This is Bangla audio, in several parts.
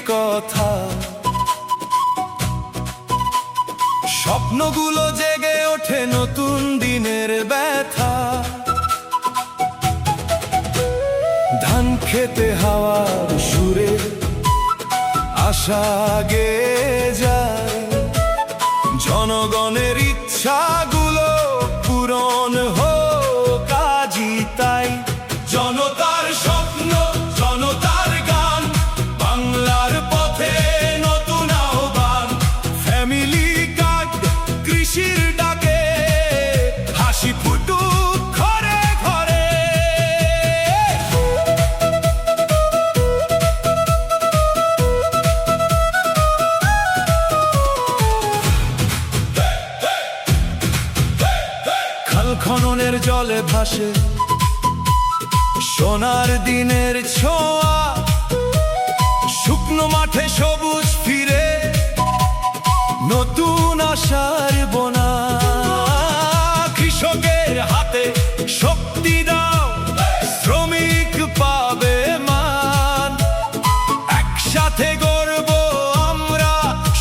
কথা। স্বপ্নগুলো জেগে ওঠে নতুন দিনের ব্যথা। ধান খেতে হাওয়ার সুরে আশা গেয়ে যায়, জনগণের ইচ্ছাগুলো পূরণ হোক আজই তাই। জনতার স্বপ্ন, জনতার গান, বাংলার পথে নতুন আহ্বান। ফ্যামিলি কার্ড, কৃষির ডাকে হাসি ফুটুক ঘরে ঘরে। খাল খননের জলে ভাসে সোনার দিনের ছোঁয়া, শুকনো মাঠে সবুজ ফিরে নতুন আশার বোনা। কৃষকের হাতে শক্তি দাও, শ্রমিক পাবে মান। একসাথে গর্ব আমরা,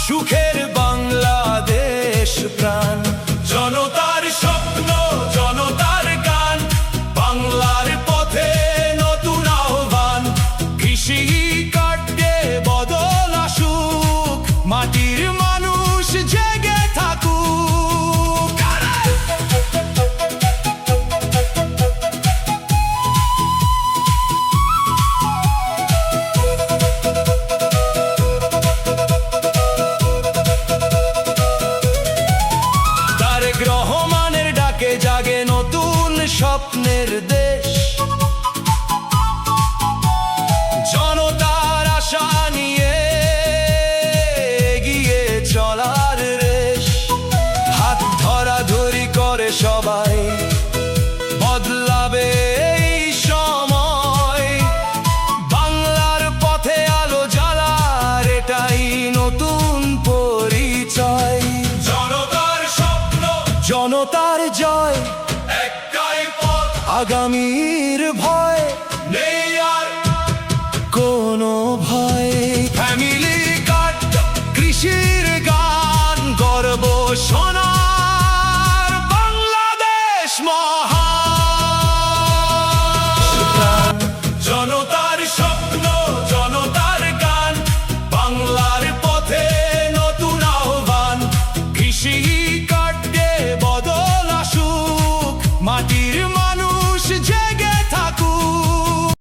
সুখের বাংলাদেশ প্রাণ। জনতার স্বপ্ন, জনতার গান, বাংলার পথে নতুন আহ্বান। কৃষি কার্ডে বদল আসুক, মাটির